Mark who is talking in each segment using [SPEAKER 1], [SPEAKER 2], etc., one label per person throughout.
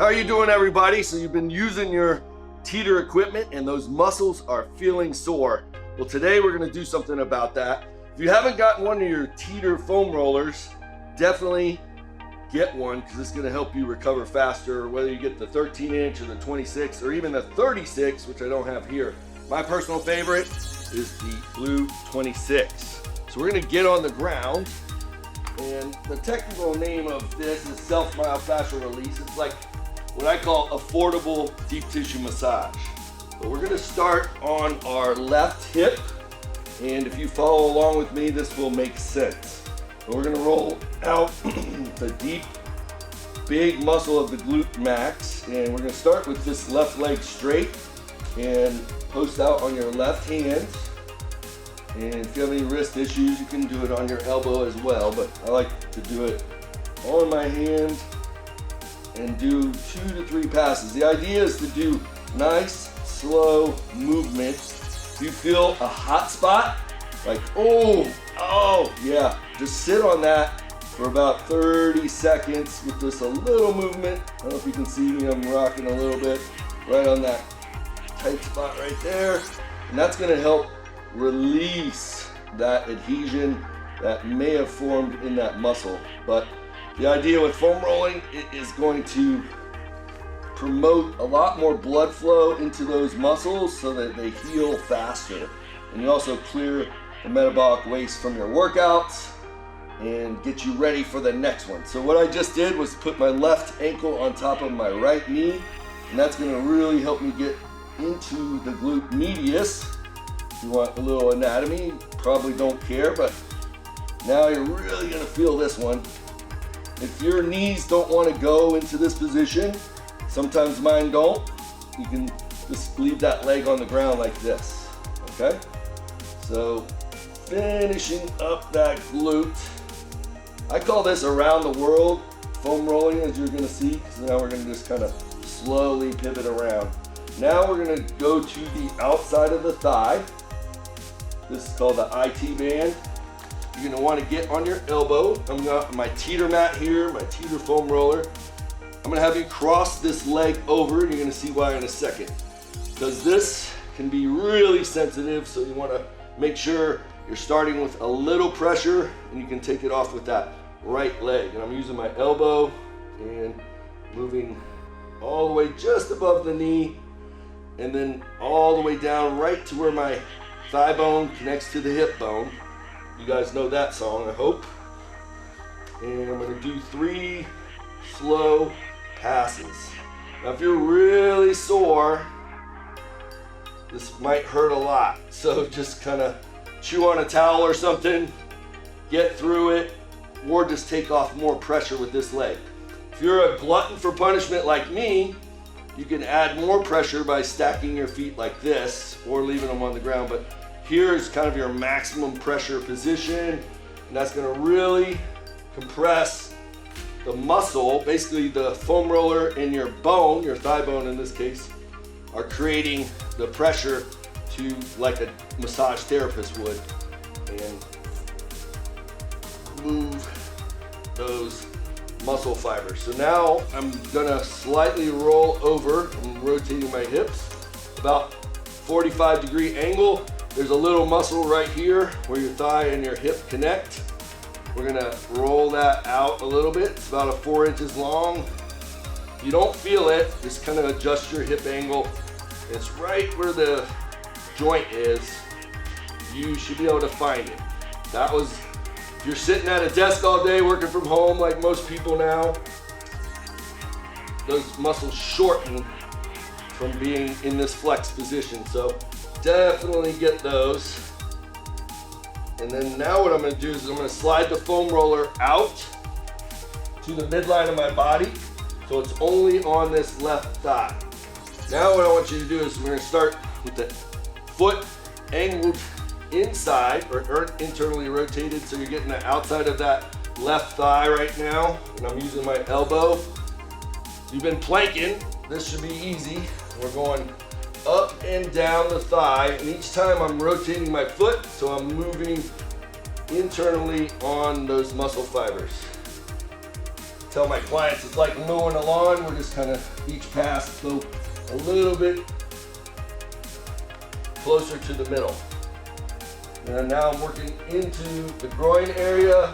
[SPEAKER 1] How are you doing, everybody? So you've been using your Teeter equipment and those muscles are feeling sore. Well, today we're going to do something about that. If you haven't gotten one of your Teeter foam rollers, definitely get one because it's going to help you recover faster, whether you get the 13-inch or the 26 or even the 36, which I don't have here. My personal favorite is the blue 26. So we're going to get on the ground, and the technical name of this is self-myofascial release. It's like what I call affordable deep tissue massage. But we're going to start on our left hip, and if you follow along with me, this will make sense. But we're going to roll out the deep, big muscle of the glute max, and we're going to start with this left leg straight and post out on your left hand. And if you have any wrist issues, you can do it on your elbow as well, but I like to do it on my hand and do 2 to 3 passes. The idea is to do nice, slow movement. If you feel a hot spot, like, oh, yeah, just sit on that for about 30 seconds with just a little movement. I don't know if you can see me, I'm rocking a little bit right on that tight spot right there. And that's gonna help release that adhesion that may have formed in that muscle. But the idea with foam rolling, it is going to promote a lot more blood flow into those muscles so that they heal faster. And you also clear the metabolic waste from your workouts and get you ready for the next one. So what I just did was put my left ankle on top of my right knee, and that's gonna really help me get into the glute medius. If you want a little anatomy, probably don't care, but now you're really gonna feel this one. If your knees don't want to go into this position, sometimes mine don't, you can just leave that leg on the ground like this, okay? So finishing up that glute. I call this around the world foam rolling, as you're gonna see. So now we're gonna just kind of slowly pivot around. Now we're gonna go to the outside of the thigh. This is called the IT band. You're gonna wanna get on your elbow. I'm got my Teeter mat here, my Teeter foam roller. I'm gonna have you cross this leg over, and you're gonna see why in a second. Because this can be really sensitive, so you wanna make sure you're starting with a little pressure, and you can take it off with that right leg. And I'm using my elbow and moving all the way just above the knee, and then all the way down right to where my thigh bone connects to the hip bone. You guys know that song, I hope. And I'm gonna do 3 slow passes. Now, if you're really sore, this might hurt a lot. So just kind of chew on a towel or something, get through it, or just take off more pressure with this leg. If you're a glutton for punishment like me, you can add more pressure by stacking your feet like this or leaving them on the ground. But here's kind of your maximum pressure position, and that's gonna really compress the muscle. Basically, the foam roller in your bone, your thigh bone in this case, are creating the pressure to like a massage therapist would, and move those muscle fibers. So now I'm gonna slightly roll over. I'm rotating my hips, about 45-degree angle. There's a little muscle right here where your thigh and your hip connect. We're gonna roll that out a little bit. It's about 4 inches long. If you don't feel it, just kind of adjust your hip angle. It's right where the joint is. You should be able to find it. That was, if you're sitting at a desk all day working from home like most people now, those muscles shorten from being in this flex position. So definitely get those. And then now what I'm gonna do is I'm gonna slide the foam roller out to the midline of my body, so it's only on this left thigh. Now what I want you to do is we're gonna start with the foot angled inside or internally rotated, so you're getting the outside of that left thigh right now, and I'm using my elbow. You've been planking, this should be easy. We're going up and down the thigh, and each time I'm rotating my foot, so I'm moving internally on those muscle fibers. tell my clients it's like mowing a lawn. We're just kind of each pass go a little bit closer to the middle. And now I'm working into the groin area.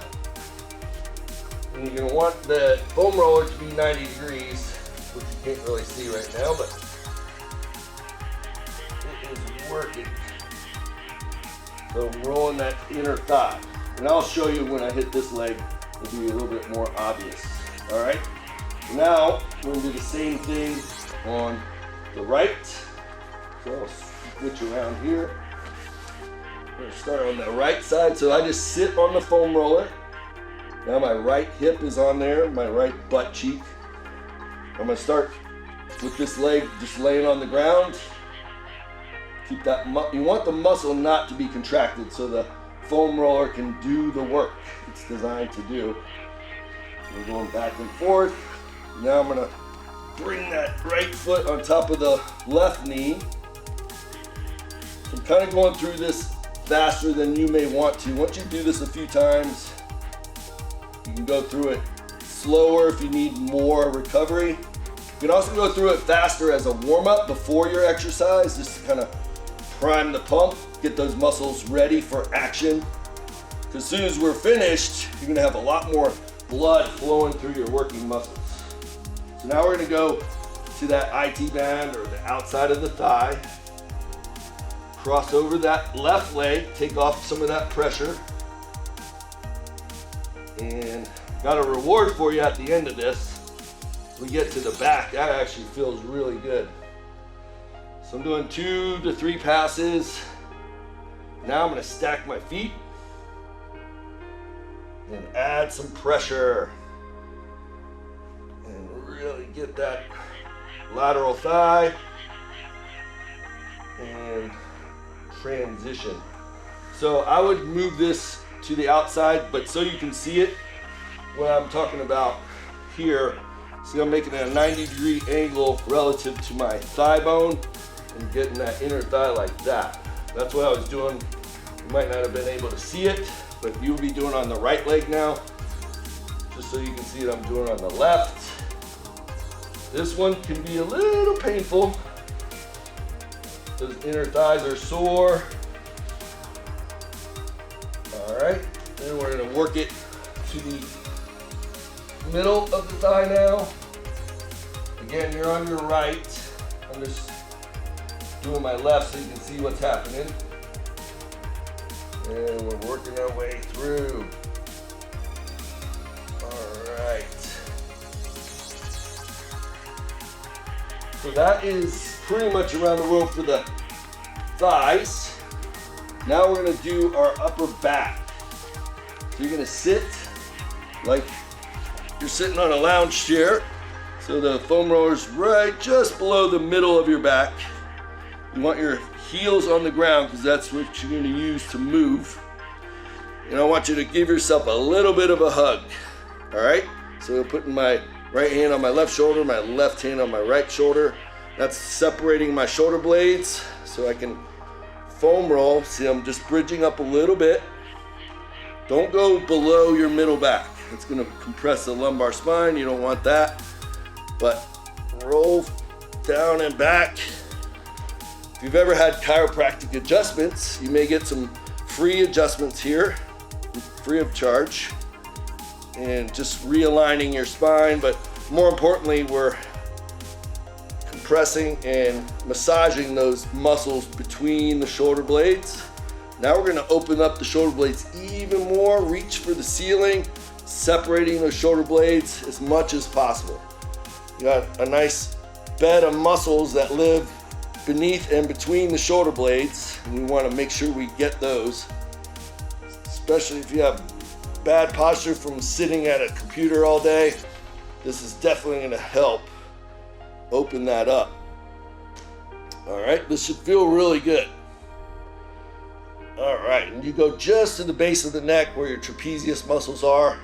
[SPEAKER 1] And you're going to want the foam roller to be 90 degrees, which you can't really see right now, but it is working. So I'm rolling that inner thigh. And I'll show you when I hit this leg, it'll be a little bit more obvious. All right? Now, we're going to do the same thing on the right. So I'll switch around here. I'm going to start on the right side. So I just sit on the foam roller. Now my right hip is on there, my right butt cheek. I'm going to start with this leg just laying on the ground. Keep that, you want the muscle not to be contracted so the foam roller can do the work it's designed to do. We're going back and forth. Now I'm going to bring that right foot on top of the left knee. I'm kind of going through this faster than you may want to. Once you do this a few times, you can go through it slower if you need more recovery. You can also go through it faster as a warm-up before your exercise, just to kind of prime the pump, get those muscles ready for action. Because as soon as we're finished, you're gonna have a lot more blood flowing through your working muscles. So now we're gonna go to that IT band or the outside of the thigh. Cross over that left leg, take off some of that pressure. And got a reward for you at the end of this. We get to the back, that actually feels really good. So I'm doing 2 to 3 passes. Now I'm going to stack my feet and add some pressure and really get that lateral thigh and transition. So I would move this to the outside, but so you can see it, what I'm talking about here, see I'm making a 90-degree angle relative to my thigh bone and getting that inner thigh like that. That's what I was doing. You might not have been able to see it, but you'll be doing on the right leg now. Just so you can see it, I'm doing on the left. This one can be a little painful. Those inner thighs are sore. All right, then we're gonna work it to the middle of the thigh now. Again, you're on your right. I'm just doing my left so you can see what's happening. And we're working our way through. All right. So that is pretty much around the world for the thighs. Now we're gonna do our upper back. So you're gonna sit like you're sitting on a lounge chair. So the foam roller's right just below the middle of your back. You want your heels on the ground because that's what you're gonna use to move. And I want you to give yourself a little bit of a hug. All right? So I'm putting my right hand on my left shoulder, my left hand on my right shoulder. That's separating my shoulder blades so I can foam roll. See, I'm just bridging up a little bit. Don't go below your middle back. It's gonna compress the lumbar spine. You don't want that. But roll down and back. If you've ever had chiropractic adjustments, you may get some free adjustments here, free of charge, and just realigning your spine. But more importantly, we're compressing and massaging those muscles between the shoulder blades. Now we're gonna open up the shoulder blades even more, reach for the ceiling, separating those shoulder blades as much as possible. You got a nice bed of muscles that live beneath and between the shoulder blades, and we want to make sure we get those, especially if you have bad posture from sitting at a computer all day. This is definitely going to help open that up. All right, this should feel really good. All right, and you go just to the base of the neck where your trapezius muscles are.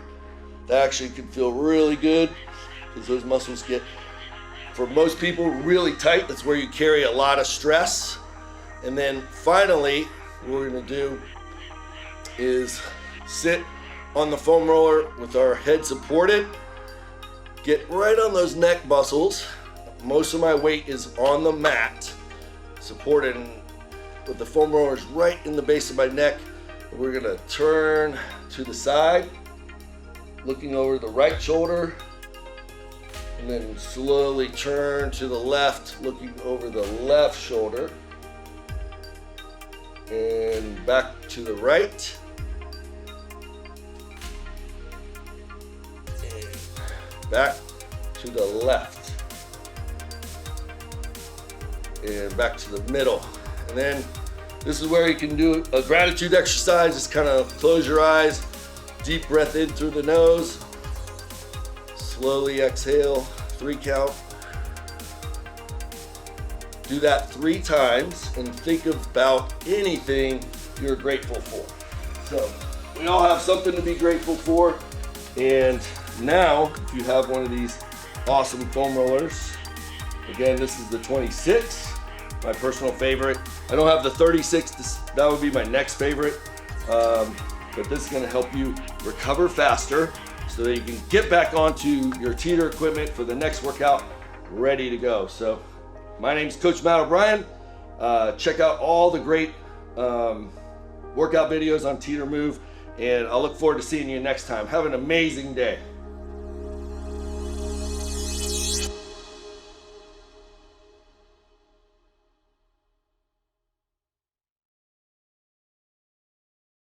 [SPEAKER 1] That actually can feel really good because those muscles get, for most people, really tight. That's where you carry a lot of stress. And then finally, what we're gonna do is sit on the foam roller with our head supported Get right on those neck muscles. Most of my weight is on the mat, supported with the foam rollers right in the base of my neck. We're gonna turn to the side, looking over the right shoulder, and then slowly turn to the left, looking over the left shoulder, and back to the right. And back to the left. And back to the middle. And then this is where you can do a gratitude exercise. Just kind of close your eyes, deep breath in through the nose, slowly exhale, 3 count. Do that 3 times and think about anything you're grateful for. So we all have something to be grateful for. And now, if you have one of these awesome foam rollers, again, this is the 26, my personal favorite. I don't have the 36, that would be my next favorite. But this is gonna help you recover faster so that you can get back onto your Teeter equipment for the next workout, ready to go. So my name's Coach Matt O'Brien. Check out all the great workout videos on Teeter Move, and I'll look forward to seeing you next time. Have an amazing day.